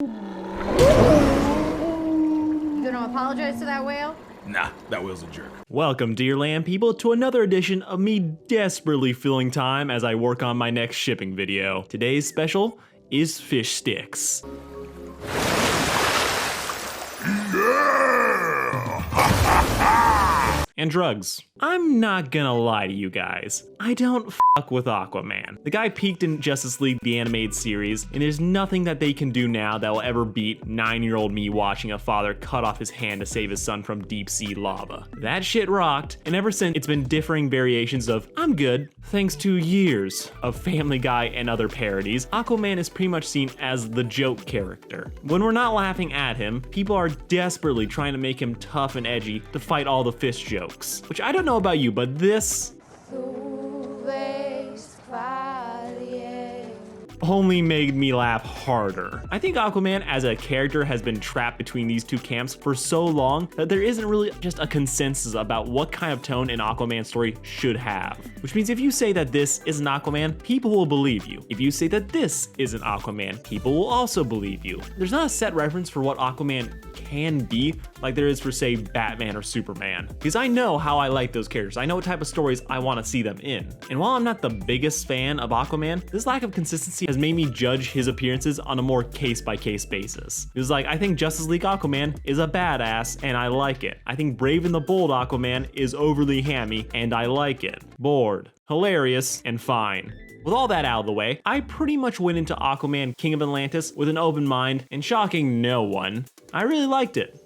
You gonna apologize to that whale? Nah, that whale's a jerk. Welcome, dear land people, to another edition of me desperately filling time as I work on my next shipping video. Today's special is fish sticks. And drugs. I'm not gonna lie to you guys. I don't fuck with Aquaman. The guy peaked in Justice League the animated series, and there's nothing that they can do now that will ever beat 9-year-old me watching a father cut off his hand to save his son from deep sea lava. That shit rocked, and ever since it's been differing variations of I'm good. Thanks to years of Family Guy and other parodies, Aquaman is pretty much seen as the joke character. When we're not laughing at him, people are desperately trying to make him tough and edgy to fight all the fish jokes. Which I don't know about you, but this only made me laugh harder. I think Aquaman as a character has been trapped between these two camps for so long that there isn't really just a consensus about what kind of tone an Aquaman story should have. Which means if you say that this is an Aquaman, people will believe you. If you say that this is an Aquaman, people will also believe you. There's not a set reference for what Aquaman can be like there is for, say, Batman or Superman. Because I know how I like those characters. I know what type of stories I want to see them in. And while I'm not the biggest fan of Aquaman, this lack of consistency has made me judge his appearances on a more case-by-case basis. It's like, I think Justice League Aquaman is a badass and I like it. I think Brave and the Bold Aquaman is overly hammy and I like it. Bored, hilarious, and fine. With all that out of the way, I pretty much went into Aquaman King of Atlantis with an open mind, and shocking no one, I really liked it.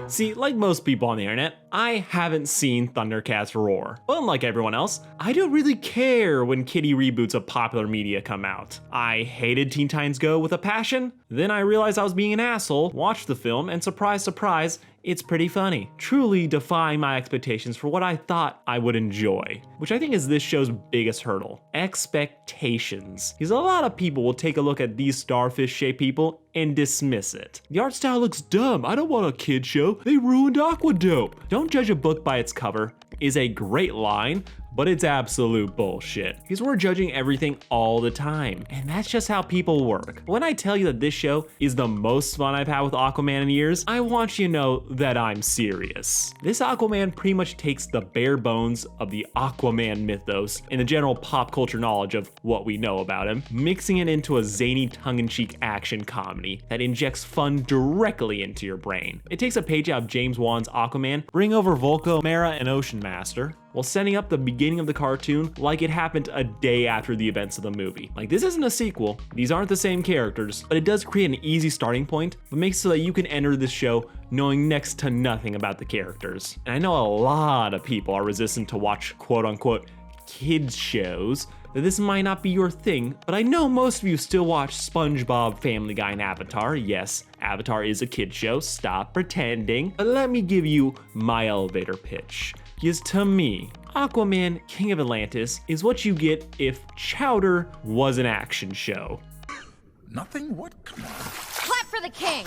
See, like most people on the internet, I haven't seen Thundercats Roar. But unlike everyone else, I don't really care when kiddie reboots of popular media come out. I hated Teen Titans Go with a passion, then I realized I was being an asshole, watched the film, and surprise, surprise, it's pretty funny, truly defying my expectations for what I thought I would enjoy, which I think is this show's biggest hurdle, expectations. Because a lot of people will take a look at these starfish-shaped people and dismiss it. The art style looks dumb, I don't want a kid show, they ruined Aquadope. Don't judge a book by its cover is a great line, but it's absolute bullshit. Because we're judging everything all the time, and that's just how people work. When I tell you that this show is the most fun I've had with Aquaman in years, I want you to know that I'm serious. This Aquaman pretty much takes the bare bones of the Aquaman mythos and the general pop culture knowledge of what we know about him, mixing it into a zany tongue-in-cheek action comedy that injects fun directly into your brain. It takes a page out of James Wan's Aquaman, bring over Volko, Mera, and Ocean Master, while setting up the beginning of the cartoon like it happened a day after the events of the movie. Like, this isn't a sequel, these aren't the same characters, but it does create an easy starting point, but makes it so that you can enter this show knowing next to nothing about the characters. And I know a lot of people are resistant to watch quote-unquote kids shows, that this might not be your thing, but I know most of you still watch SpongeBob, Family Guy, and Avatar. Yes, Avatar is a kid show, stop pretending. But let me give you my elevator pitch. Because to me, Aquaman King of Atlantis is what you get if Chowder was an action show. Nothing? What? Come on. Clap for the king!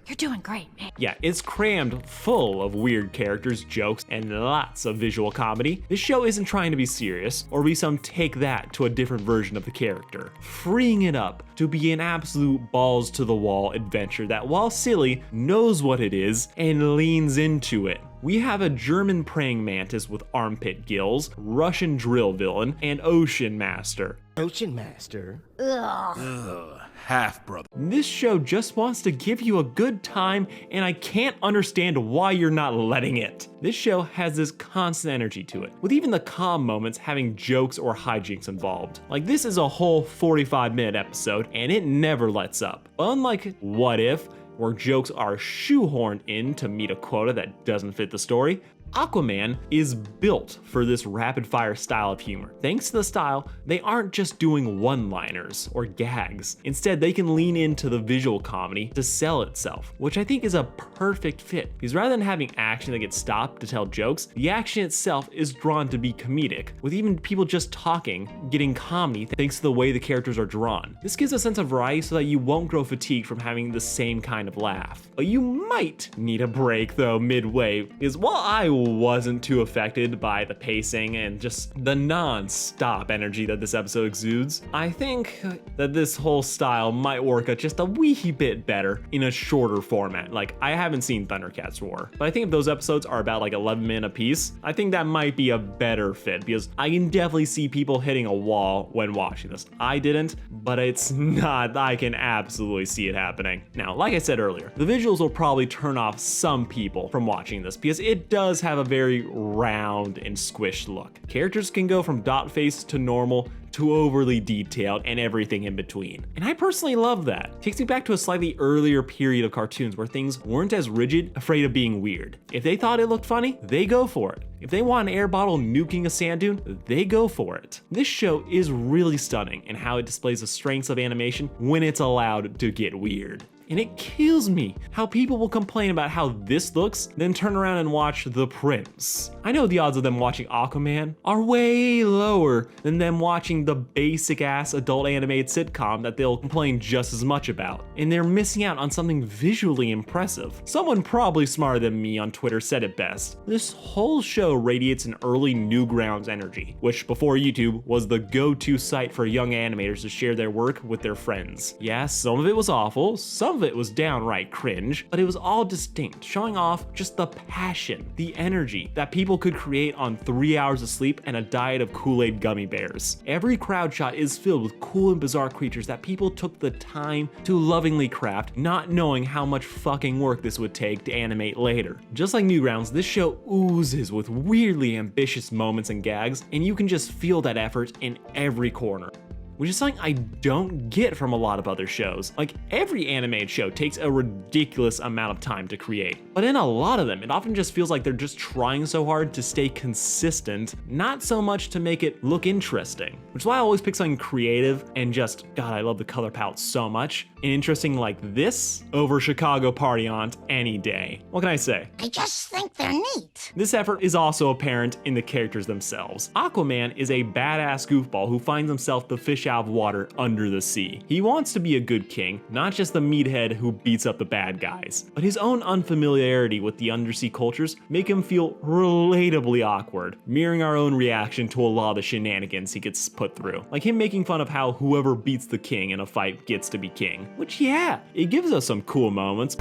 You're doing great, man. Yeah, it's crammed full of weird characters, jokes, and lots of visual comedy. This show isn't trying to be serious or be some take that to a different version of the character, freeing it up to be an absolute balls to the wall adventure that, while silly, knows what it is and leans into it. We have a German praying mantis with armpit gills, Russian drill villain, and Ocean Master. Ocean Master? Ugh, half-brother. This show just wants to give you a good time, and I can't understand why you're not letting it. This show has this constant energy to it, with even the calm moments having jokes or hijinks involved. Like, this is a whole 45-minute episode, and it never lets up. Unlike What If, where jokes are shoehorned in to meet a quota that doesn't fit the story, Aquaman is built for this rapid-fire style of humor. Thanks to the style, they aren't just doing one-liners or gags. Instead, they can lean into the visual comedy to sell itself, which I think is a perfect fit. Because rather than having action that gets stopped to tell jokes, the action itself is drawn to be comedic, with even people just talking getting comedy thanks to the way the characters are drawn. This gives a sense of variety so that you won't grow fatigued from having the same kind of laugh. But you might need a break though midway, because while I wasn't too affected by the pacing and just the non-stop energy that this episode exudes. I think that this whole style might work just a wee bit better in a shorter format. Like, I haven't seen Thundercats Roar, but I think if those episodes are about like 11 minutes a piece, I think that might be a better fit because I can definitely see people hitting a wall when watching this. I didn't, but it's not, I can absolutely see it happening. Now, like I said earlier, the visuals will probably turn off some people from watching this because it does have a very round and squished look. Characters can go from dot face to normal to overly detailed and everything in between. And I personally love that. It takes me back to a slightly earlier period of cartoons where things weren't as rigid, afraid of being weird. If they thought it looked funny, they go for it. If they want an air bottle nuking a sand dune, they go for it. This show is really stunning in how it displays the strengths of animation when it's allowed to get weird. And it kills me how people will complain about how this looks, then turn around and watch The Prince. I know the odds of them watching Aquaman are way lower than them watching the basic ass adult animated sitcom that they'll complain just as much about. And they're missing out on something visually impressive. Someone probably smarter than me on Twitter said it best. This whole show radiates an early Newgrounds energy, which before YouTube was the go-to site for young animators to share their work with their friends. Yeah, some of it was awful, some of it was downright cringe, but it was all distinct, showing off just the passion, the energy that people could create on 3 hours of sleep and a diet of Kool-Aid gummy bears. Every crowd shot is filled with cool and bizarre creatures that people took the time to lovingly craft, not knowing how much fucking work this would take to animate later. Just like Newgrounds, this show oozes with weirdly ambitious moments and gags, and you can just feel that effort in every corner, which is something I don't get from a lot of other shows. Like, every animated show takes a ridiculous amount of time to create, but in a lot of them, it often just feels like they're just trying so hard to stay consistent, not so much to make it look interesting, which is why I always pick something creative and just, God, I love the color palette so much, and interesting like this over Chicago Party Aunt any day. What can I say? I just think they're neat. This effort is also apparent in the characters themselves. Aquaman is a badass goofball who finds himself the fish out of water under the sea. He wants to be a good king, not just the meathead who beats up the bad guys. But his own unfamiliarity with the undersea cultures make him feel relatably awkward, mirroring our own reaction to a lot of the shenanigans he gets put through. Like him making fun of how whoever beats the king in a fight gets to be king. Which, yeah, it gives us some cool moments.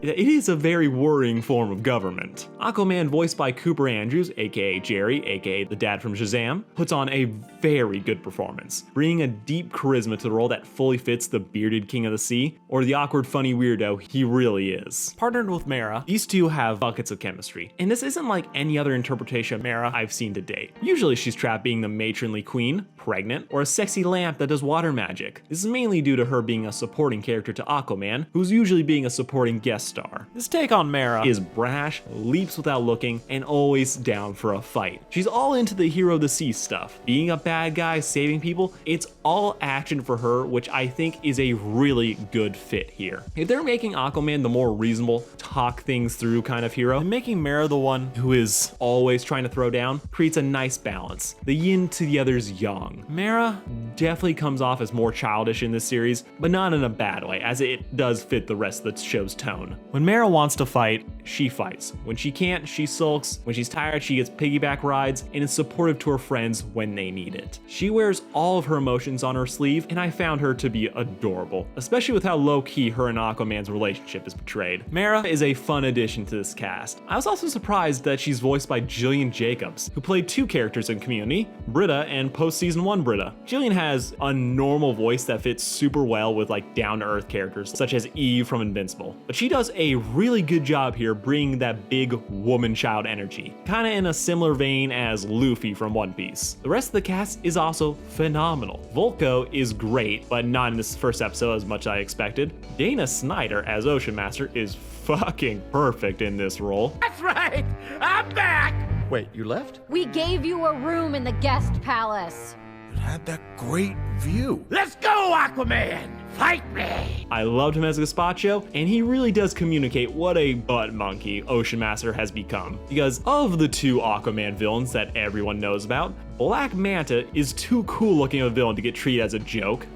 It is a very worrying form of government. Aquaman, voiced by Cooper Andrews, aka Jerry, aka the dad from Shazam, puts on a very good performance, bringing a deep charisma to the role that fully fits the bearded king of the sea, or the awkward funny weirdo he really is. Partnered with Mera, these two have buckets of chemistry, and this isn't like any other interpretation of Mera I've seen to date. Usually she's trapped being the matronly queen, pregnant, or a sexy lamp that does water magic. This is mainly due to her being a supporting character to Aquaman, who's usually being a supporting guest star. This take on Mera is brash, leaps without looking, and always down for a fight. She's all into the hero of the sea stuff. Being a bad guy, saving people, it's all action for her, which I think is a really good fit here. If they're making Aquaman the more reasonable, talk things through kind of hero, and making Mera the one who is always trying to throw down creates a nice balance. The yin to the other's yang. Mera definitely comes off as more childish in this series, but not in a bad way, as it does fit the rest of the show's tone. When Mera wants to fight, she fights. When she can't, she sulks. When she's tired, she gets piggyback rides and is supportive to her friends when they need it. She wears all of her emotions on her sleeve, and I found her to be adorable, especially with how low-key her and Aquaman's relationship is portrayed. Mera is a fun addition to this cast. I was also surprised that she's voiced by Jillian Jacobs, who played two characters in Community, Britta and post-season 1 Britta. Jillian has a normal voice that fits super well with like down-to-earth characters, such as Eve from Invincible, but she does a really good job here bringing that big woman-child energy, kinda in a similar vein as Luffy from One Piece. The rest of the cast is also phenomenal. Volko is great, but not in this first episode as much as I expected. Dana Snyder as Ocean Master is fucking perfect in this role. That's right! I'm back! Wait, you left? We gave you a room in the guest palace. It had that great view. Let's go, Aquaman! Fight me! I loved him as Gazpacho, and he really does communicate what a butt monkey Ocean Master has become. Because of the two Aquaman villains that everyone knows about, Black Manta is too cool looking of a villain to get treated as a joke.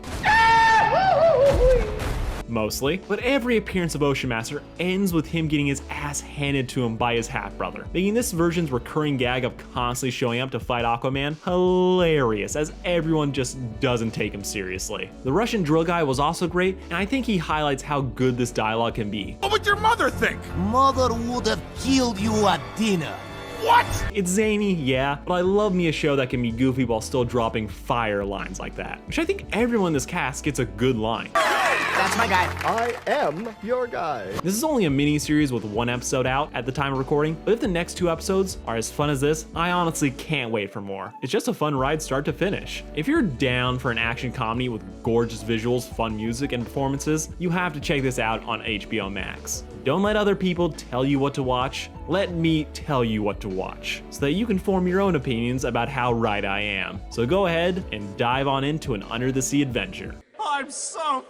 mostly, but every appearance of Ocean Master ends with him getting his ass handed to him by his half-brother, making this version's recurring gag of constantly showing up to fight Aquaman hilarious, as everyone just doesn't take him seriously. The Russian drill guy was also great, and I think he highlights how good this dialogue can be. What would your mother think? Mother would have killed you at dinner. What? It's zany, yeah, but I love me a show that can be goofy while still dropping fire lines like that, which I think everyone in this cast gets a good line. That's my guy. I am your guy. This is only a mini-series with 1 episode out at the time of recording, but if the next 2 episodes are as fun as this, I honestly can't wait for more. It's just a fun ride start to finish. If you're down for an action comedy with gorgeous visuals, fun music, and performances, you have to check this out on HBO Max. Don't let other people tell you what to watch. Let me tell you what to watch, so that you can form your own opinions about how right I am. So go ahead and dive on into an under the sea adventure. I'm so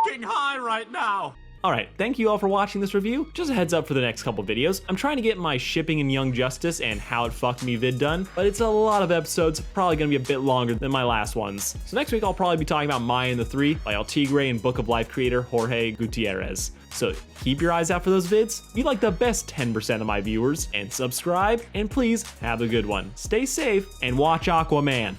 f***ing high right now. Alright, thank you all for watching this review. Just a heads up for the next couple videos. I'm trying to get my shipping and Young Justice and How It Fucked Me vid done, but it's a lot of episodes, probably gonna be a bit longer than my last ones. So next week I'll probably be talking about Maya and the Three by El Tigre and Book of Life creator Jorge Gutierrez. So keep your eyes out for those vids, be like the best 10% of my viewers, and subscribe, and please have a good one. Stay safe and watch Aquaman.